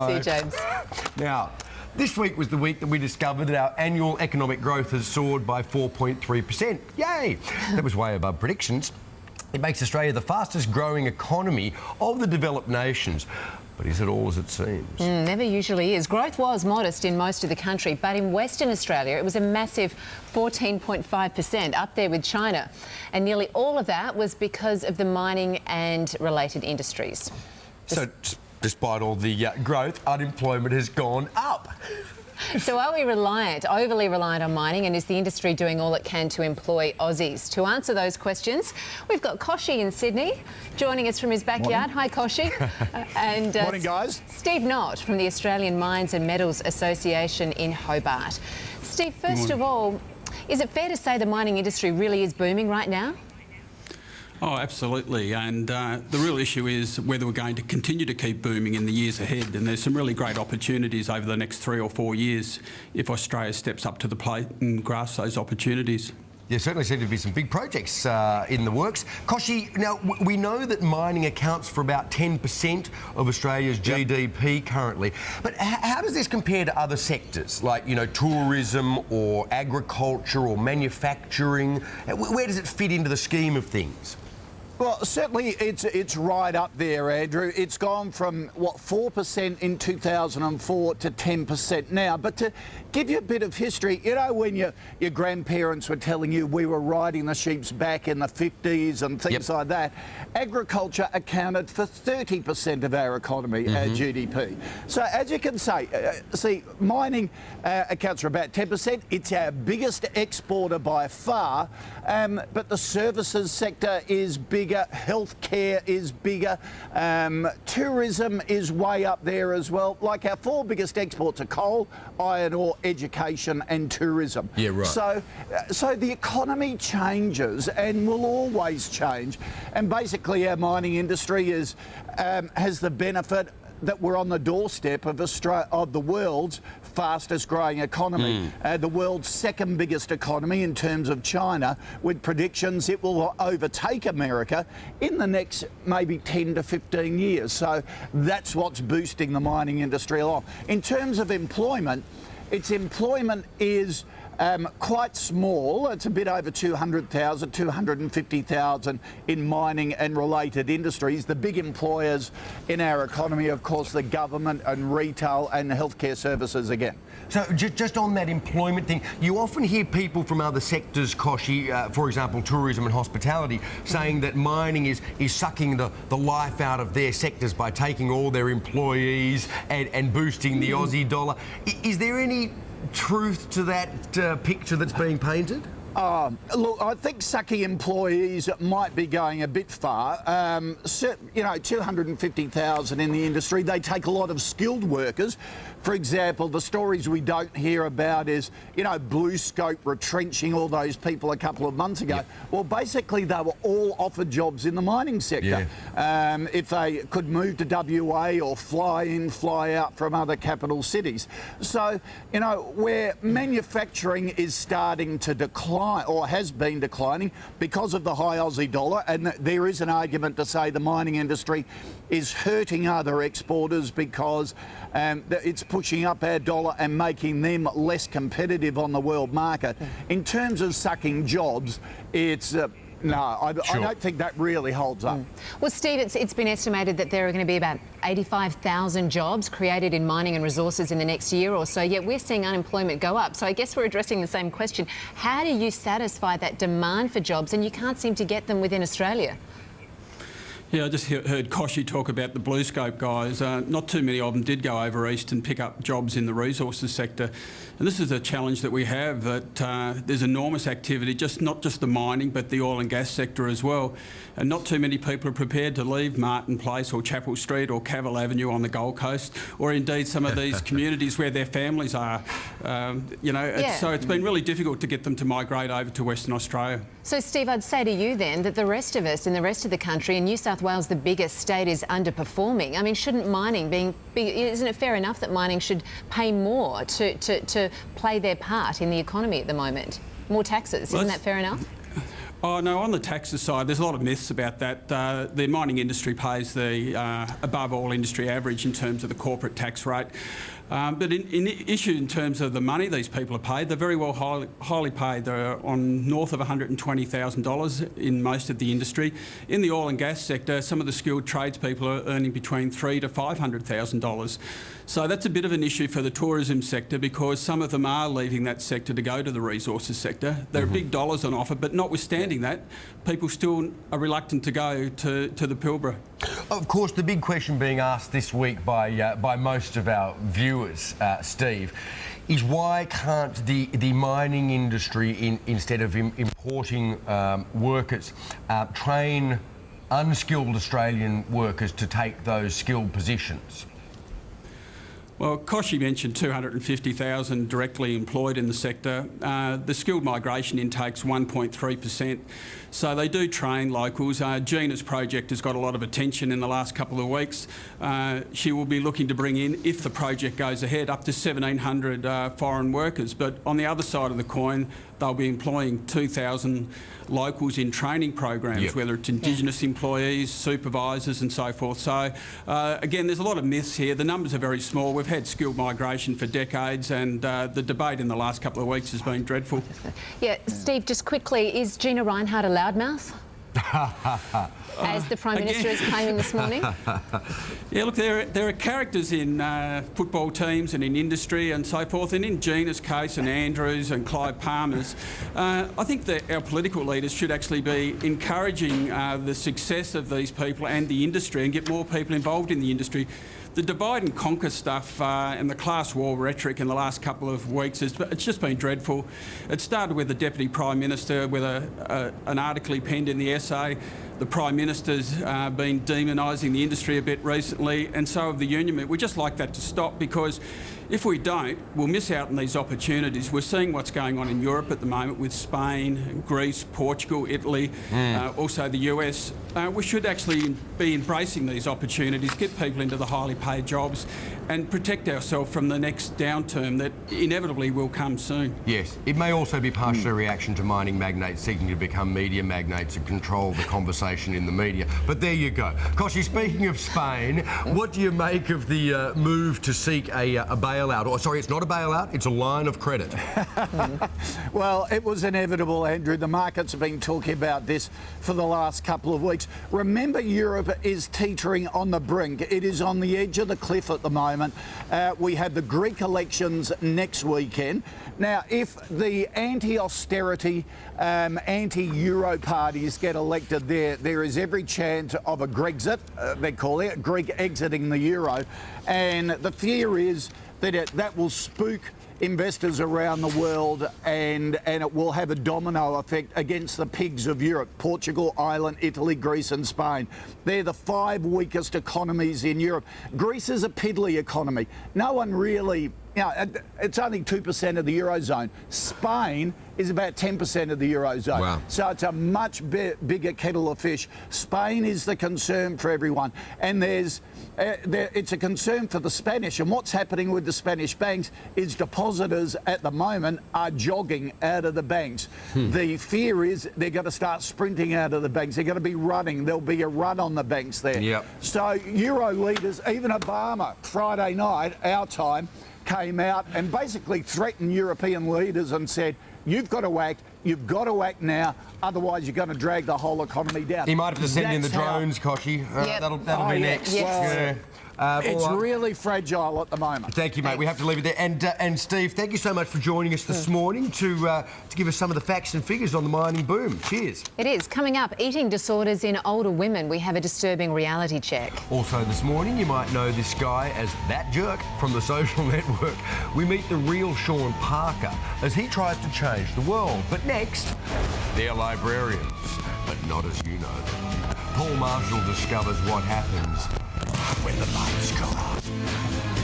See you, James. Now, this week was the week that we discovered that our annual economic growth has soared by 4.3%. Yay! That was way above predictions. It makes Australia the fastest growing economy of the developed nations. But is it all as it seems? Never usually is. Growth was modest in most of the country, but in Western Australia it was a massive 14.5%, up there with China. And nearly all of that was because of the mining and related industries. So, despite all the growth, unemployment has gone up. So are we overly reliant on mining, and is the industry doing all it can to employ Aussies? To answer those questions, we've got Koch in Sydney, joining us from his backyard. Morning. Hi, Koch. And morning, guys. Steve Knott from the Australian Mines and Metals Association in Hobart. Steve, first of all, is it fair to say the mining industry really is booming right now? Oh, absolutely. And the real issue is whether we're going to continue to keep booming in the years ahead. And there's some really great opportunities over the next 3 or 4 years if Australia steps up to the plate and grasps those opportunities. There certainly seem to be some big projects in the works. Koshi, now we know that mining accounts for about 10% of Australia's GDP currently. But how does this compare to other sectors like, you know, tourism or agriculture or manufacturing? Where does it fit into the scheme of things? Well, certainly it's right up there, Andrew. It's gone from, 4% in 2004 to 10% now. But to give you a bit of history, you know, when your grandparents were telling you we were riding the sheep's back in the 50s and things like that, agriculture accounted for 30% of our economy, our GDP. So as you can see, mining accounts for about 10%. It's our biggest exporter by far, but the services sector is bigger. Healthcare is bigger, tourism is way up there as well. Like our 4 biggest exports are coal, iron ore, education and tourism. Yeah, right. So the economy changes and will always change. And basically our mining industry has the benefit that we're on the doorstep of the world's fastest growing economy, the world's second biggest economy in terms of China, with predictions it will overtake America in the next maybe 10 to 15 years. So that's what's boosting the mining industry along. In terms of employment, its employment is quite small. It's a bit over 200,000, 250,000 in mining and related industries. The big employers in our economy, of course, the government and retail and healthcare services again. So just on that employment thing, you often hear people from other sectors, Koshi, for example, tourism and hospitality, saying that mining is sucking the life out of their sectors by taking all their employees and boosting the Aussie dollar. Is there any truth to that picture that's being painted? Look, I think sucking employees might be going a bit far. You know, 250,000 in the industry, they take a lot of skilled workers. For example, the stories we don't hear about is, you know, BlueScope retrenching all those people a couple of months ago. Well, basically, they were all offered jobs in the mining sector. If they could move to WA or fly in, fly out from other capital cities. So, you know, where manufacturing is starting to decline, or has been declining because of the high Aussie dollar, and there is an argument to say the mining industry is hurting other exporters because it's pushing up our dollar and making them less competitive on the world market. In terms of sucking jobs, it's no, I don't think that really holds up. Well, Steve, it's been estimated that there are going to be about 85,000 jobs created in mining and resources in the next year or so, yet we're seeing unemployment go up. So I guess we're addressing the same question. How do you satisfy that demand for jobs, and you can't seem to get them within Australia? Yeah, I just heard Koshi talk about the BlueScope guys. Not too many of them did go over east and pick up jobs in the resources sector. And this is a challenge that we have, that there's enormous activity, not just the mining, but the oil and gas sector as well. And not too many people are prepared to leave Martin Place or Chapel Street or Cavill Avenue on the Gold Coast, or indeed some of these communities where their families are. You know, so it's been really difficult to get them to migrate over to Western Australia. So, Steve, I'd say to you then that the rest of us in the rest of the country, and New South Wales, the biggest state, is underperforming. I mean, shouldn't mining isn't it fair enough that mining should pay more to play their part in the economy at the moment? More taxes, isn't that fair enough? Oh no, on the taxes side, there's a lot of myths about that. The mining industry pays the above all industry average in terms of the corporate tax rate. But in issue in terms of the money these people are paid, they're very well highly paid. They're on north of $120,000 in most of the industry. In the oil and gas sector, some of the skilled tradespeople are earning between $300,000 to $500,000. So that's a bit of an issue for the tourism sector because some of them are leaving that sector to go to the resources sector. There are big dollars on offer, but notwithstanding that, people still are reluctant to go to the Pilbara. Of course, the big question being asked this week by most of our viewers, Steve, is why can't the mining industry, instead of importing workers, train unskilled Australian workers to take those skilled positions? Well, Koch mentioned 250,000 directly employed in the sector. The skilled migration intake's 1.3%. So they do train locals. Gina's project has got a lot of attention in the last couple of weeks. She will be looking to bring in, if the project goes ahead, up to 1,700 foreign workers. But on the other side of the coin, they'll be employing 2,000 locals in training programs, whether it's Indigenous employees, supervisors and so forth. So, again, there's a lot of myths here. The numbers are very small. We've had skilled migration for decades and the debate in the last couple of weeks has been dreadful. Yeah, Steve, just quickly, is Gina Rinehart a loudmouth? As the Prime Minister is claiming this morning? Yeah, look, there are characters in football teams and in industry and so forth, and in Gina's case and Andrew's and Clive Palmer's, I think that our political leaders should actually be encouraging the success of these people and the industry and get more people involved in the industry. The divide and conquer stuff and the class war rhetoric in the last couple of weeks, it's just been dreadful. It started with the Deputy Prime Minister with an article he penned in the essay. The Prime Minister's been demonising the industry a bit recently, and so have the union. We'd just like that to stop because if we don't, we'll miss out on these opportunities. We're seeing what's going on in Europe at the moment with Spain, Greece, Portugal, Italy, also the US. We should actually be embracing these opportunities, get people into the highly paid jobs and protect ourselves from the next downturn that inevitably will come soon. Yes, it may also be partially a reaction to mining magnates seeking to become media magnates and control the conversation in the media. But there you go. Kochi, speaking of Spain, what do you make of the move to seek a bailout? Or, sorry, it's not a bailout, it's a line of credit. Well, it was inevitable, Andrew. The markets have been talking about this for the last couple of weeks. Remember, Europe is teetering on the brink. It is on the edge of the cliff at the moment. We have the Greek elections next weekend. Now, if the anti-austerity, anti-Euro parties get elected there is every chance of a Grexit, they call it, Greek exiting the Euro. And the fear is that that will spook investors around the world and it will have a domino effect against the pigs of Europe: Portugal, Ireland, Italy, Greece and Spain. They're the 5 weakest economies in Europe. Greece is a piddly economy. No one really, you know, it's only 2% of the Eurozone. Spain is about 10% of the Eurozone. Wow. So it's a much bigger kettle of fish. Spain is the concern for everyone. And it's a concern for the Spanish. And what's happening with the Spanish banks is depositors at the moment are jogging out of the banks. The fear is they're going to start sprinting out of the banks. They're going to be running. There'll be a run on the banks there. Yep. So Euro leaders, even Obama, Friday night, our time, came out and basically threatened European leaders and said, you've got to act now, otherwise you're going to drag the whole economy down. He might have to send in the drones, Kochi. That'll be next. Yes. It's really fragile at the moment. Thank you, mate. We have to leave it there. And Steve, thank you so much for joining us this morning to give us some of the facts and figures on the mining boom. Cheers. It is. Coming up, eating disorders in older women. We have a disturbing reality check. Also this morning, you might know this guy as That Jerk from The Social Network. We meet the real Sean Parker as he tries to change the world. But next, they're librarians, but not as you know them. Paul Marshall discovers what happens when the lights go out.